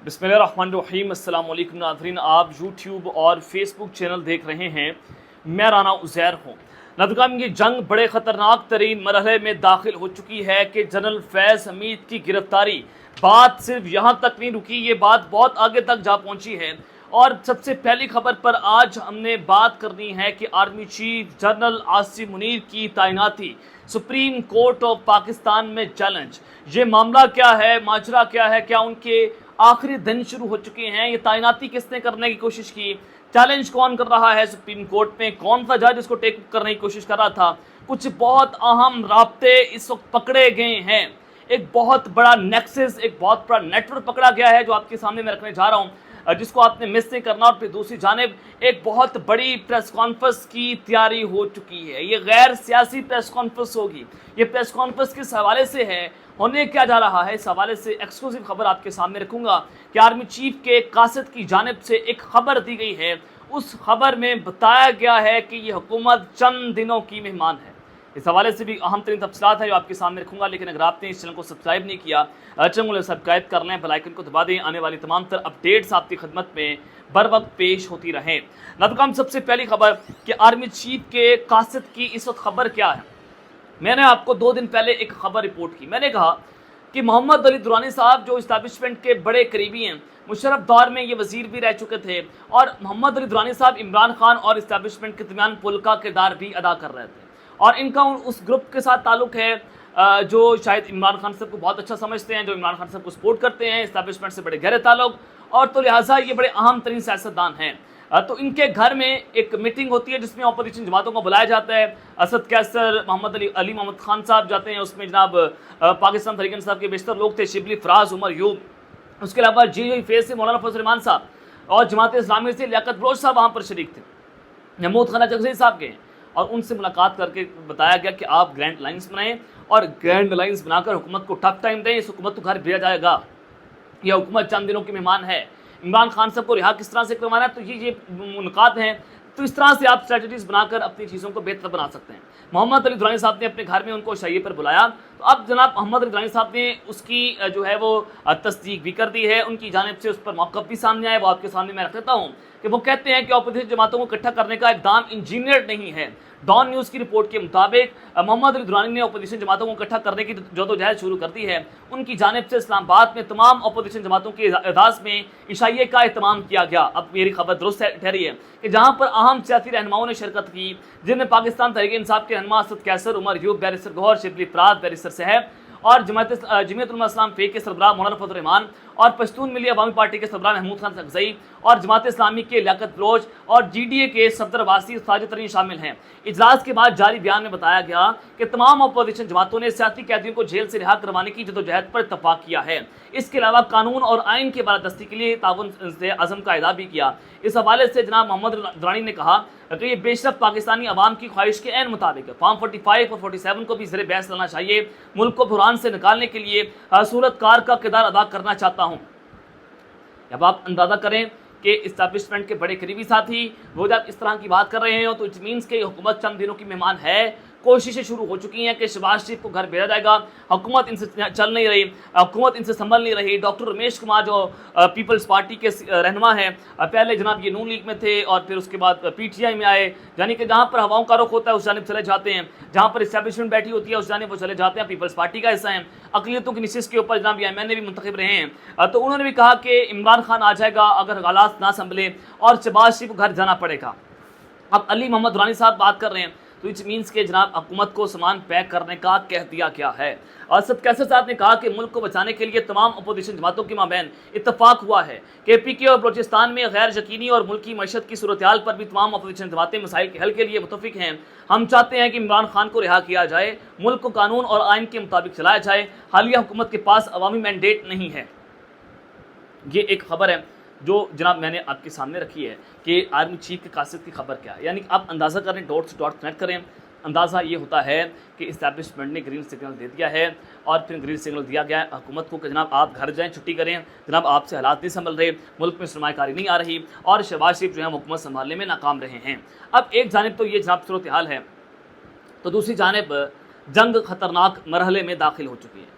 بسم اللہ الرحمن الرحیم۔ السلام علیکم ناظرین، آپ یوٹیوب اور فیس بک چینل دیکھ رہے ہیں، میں رانا عزیر ہوں۔ ناظرین، یہ جنگ بڑے خطرناک ترین مرحلے میں داخل ہو چکی ہے کہ جنرل فیض حمید کی گرفتاری بات صرف یہاں تک نہیں رکی، یہ بات بہت آگے تک جا پہنچی ہے۔ اور سب سے پہلی خبر پر آج ہم نے بات کرنی ہے کہ army chief general Asim Munir کی تعیناتی سپریم کورٹ آف پاکستان میں چیلنج۔ یہ معاملہ کیا ہے، ماجرا کیا ہے، کیا ان کے آخری دن شروع ہو چکے ہیں؟ یہ تعیناتی کس نے کرنے کی کوشش کی؟ چیلنج کون کر رہا ہے سپریم کورٹ میں؟ کون سا جج اس کو ٹیک کرنے کی کوشش کر رہا تھا؟ کچھ بہت اہم رابطے اس وقت پکڑے گئے ہیں، ایک بہت بڑا نیکسس، ایک بہت بڑا نیٹ ورک پکڑا گیا ہے جو آپ کے سامنے میں رکھنے جا رہا ہوں، جس کو آپ نے مس نہیں کرنا۔ اور پھر دوسری جانب ایک بہت بڑی پریس کانفرنس کی تیاری ہو چکی ہے۔ یہ غیر سیاسی پریس کانفرنس ہوگی۔ یہ پریس کانفرنس کس حوالے سے ہے، ہونے کیا جا رہا ہے، اس حوالے سے ایکسکلوسیو خبر آپ کے سامنے رکھوں گا کہ آرمی چیف کے قاصد کی جانب سے ایک خبر دی گئی ہے۔ اس خبر میں بتایا گیا ہے کہ یہ حکومت چند دنوں کی مہمان ہے۔ اس حوالے سے بھی اہم ترین تفصیلات ہیں جو آپ کے سامنے رکھوں گا، لیکن اگر آپ نے اس چینل کو سبسکرائب نہیں کیا، چینل کو سبسکرائب کر لیں، بیل آئیکن کو دبا دیں، آنے والی تمام تر اپڈیٹس آپ کی خدمت میں بر وقت پیش ہوتی رہیں۔ ناظرین، سب سے پہلی خبر کہ آرمی چیف کے قاصد کی اس وقت خبر کیا ہے۔ میں نے آپ کو 2 دن پہلے ایک خبر رپورٹ کی، میں نے کہا کہ محمد علی درانی صاحب جو اسٹیبلشمنٹ کے بڑے قریبی ہیں، مشرف دور میں یہ وزیر بھی رہ چکے تھے، اور محمد علی درانی صاحب عمران خان اور اسٹیبلشمنٹ کے درمیان پل کا کردار بھی ادا کر رہے تھے، اور ان کا اس گروپ کے ساتھ تعلق ہے جو شاید عمران خان صاحب کو بہت اچھا سمجھتے ہیں، جو عمران خان صاحب کو سپورٹ کرتے ہیں، اسٹیبلشمنٹ سے بڑے گہرے تعلق، اور تو لہٰذا یہ بڑے اہم ترین سیاستدان ہیں۔ تو ان کے گھر میں ایک میٹنگ ہوتی ہے جس میں اپوزیشن جماعتوں کو بلایا جاتا ہے۔ اسد کیسر، محمد علی محمد خان صاحب جاتے ہیں، اس میں جناب پاکستان تحریک انصاف کے بیشتر لوگ تھے، شبلی فراز، عمر یوب، اس کے علاوہ جی فیس سے مولانا فضل الرحمان صاحب، اور جماعت اسلامی سے لیاقت بلوچ صاحب وہاں پر شریک تھے، محمود خانہ چغزئی صاحب گئے، اور ان سے ملاقات کر کے بتایا گیا کہ آپ گرینڈ لائنز بنائیں، اور گرینڈ لائنز بنا کر حکومت کو ٹف ٹائم دیں، اس حکومت کو گھر بھیجا جائے گا، یہ حکومت چند دنوں کی مہمان ہے، عمران خان صاحب کو رہا کس طرح سے کروانا ہے۔ تو یہ منقات ہیں، تو اس طرح سے آپ اسٹریٹجیز بنا کر اپنی چیزوں کو بہتر بنا سکتے ہیں۔ محمد علی درانی صاحب نے اپنے گھر میں ان کو شائعے پر بلایا، تو اب جناب محمد علی درانی صاحب نے اس کی جو ہے وہ تصدیق بھی کر دی ہے، ان کی جانب سے اس پر موقف بھی سامنے آیا، وہ آپ کے سامنے میں رکھ دیتا ہوں کہ وہ کہتے ہیں کہ اپوزیشن جماعتوں کو اکٹھا کرنے کا اقدام انجینئرڈ نہیں ہے۔ ڈان نیوز کی رپورٹ کے مطابق محمد علی درانی نے اپوزیشن جماعتوں کو اکٹھا کرنے کی جدوجہد شروع کر دی ہے۔ ان کی جانب سے اسلام آباد میں تمام اپوزیشن جماعتوں کے اعزاز میں عشائیے کا اہتمام کیا گیا۔ اب میری خبر درست ٹھہری ہے کہ جہاں پر اہم سیاسی رہنماؤں نے شرکت کی، جن میں پاکستان تحریک انصاف کے رہنما اسد کیسر، عمر یوب، بیرسٹر گوہر، شبلی فراز، بیرسٹر صہیب، اور جمعیت علماء اسلام فیق کے سربراہ مولانا فضل الرحمان، اور پشتون ملی عوامی پارٹی کے سربراہ محمود خان چغزئی، اور جماعت اسلامی کے لیاقت بلوچ، اور جی ڈی اے کے صدر واسی ساجد ترین شامل ہیں۔ اجلاس کے بعد جاری بیان میں بتایا گیا کہ تمام اپوزیشن جماعتوں نے سیاسی قیدیوں کو جیل سے رہا کروانے کی جدوجہد پر اتفاق کیا ہے۔ اس کے علاوہ قانون اور آئین کے بالادستی کے لیے تعاون سے عزم کا اعادہ بھی کیا۔ اس حوالے سے جناب محمد درانی نے کہا کہ یہ بے شک پاکستانی عوام کی خواہش کے عین مطابق ہے، فارم 45 اور 47 کو بھی زیر بحث لانا چاہیے، ملک کو بحران سے نکالنے کے لیے صورت کار کا کردار ادا کرنا چاہتا ہوں۔ جب آپ اندازہ کریں کہ اسٹیبلشمنٹ کے بڑے قریبی ساتھی وہ جب اس طرح کی بات کر رہے ہیں، تو اٹ مینس کہ حکومت چند دنوں کی مہمان ہے۔ کوششیں شروع ہو چکی ہیں کہ شہباز شریف کو گھر بھیجا جائے گا، حکومت ان سے چل نہیں رہی، حکومت ان سے سنبھل نہیں رہی۔ ڈاکٹر رمیش کمار جو پیپلز پارٹی کے رہنما ہیں، پہلے جناب یہ نون لیگ میں تھے، اور پھر اس کے بعد پی ٹی آئی میں آئے، یعنی کہ جہاں پر ہواؤں کا رخ ہوتا ہے اس جانب چلے جاتے ہیں، جہاں پر اسٹیبلشمنٹ بیٹھی ہوتی ہے اس جانب وہ چلے جاتے ہیں، پیپلز پارٹی کا حصہ ہیں۔ اقلیتوں کی نشست کے اوپر جناب ایم این اے بھی منتخب رہے ہیں، تو انہوں نے بھی کہا کہ عمران خان آ جائے گا اگر حالات نہ سنبھلے، اور شہباز شریف کو گھر جانا پڑے گا۔ اب علی محمد درانی صاحب بات کر رہے ہیں، تو اٹ مینس کہ جناب حکومت کو سامان پیک کرنے کا کہہ دیا گیا ہے۔ اور اسد کیسر صاحب نے کہا کہ ملک کو بچانے کے لیے تمام اپوزیشن جماعتوں کے مابین اتفاق ہوا ہے کہ پی کے اور بلوچستان میں غیر یقینی اور ملکی معیشت کی صورتحال پر بھی تمام اپوزیشن جماعتیں مسائل کے حل کے لیے متفق ہیں۔ ہم چاہتے ہیں کہ عمران خان کو رہا کیا جائے، ملک کو قانون اور آئین کے مطابق چلایا جائے، حالیہ حکومت کے پاس عوامی مینڈیٹ نہیں ہے۔ یہ ایک خبر ہے جو جناب میں نے آپ کے سامنے رکھی ہے کہ آرمی چیف کے قاصد کی خبر کیا ہے، یعنی آپ اندازہ کریں، ڈاٹ سے ڈاٹ کنیکٹ کریں۔ اندازہ یہ ہوتا ہے کہ اسٹیبلشمنٹ نے گرین سگنل دے دیا ہے، اور پھر گرین سگنل دیا گیا ہے حکومت کو کہ جناب آپ گھر جائیں، چھٹی کریں، جناب آپ سے حالات نہیں سنبھل رہے، ملک میں سرمایہ کاری نہیں آ رہی، اور شہباز شریف جو ہے حکومت سنبھالنے میں ناکام رہے ہیں۔ اب ایک جانب تو یہ جناب صورتحال ہے، تو دوسری جانب جنگ خطرناک مرحلے میں داخل ہو چکی ہے۔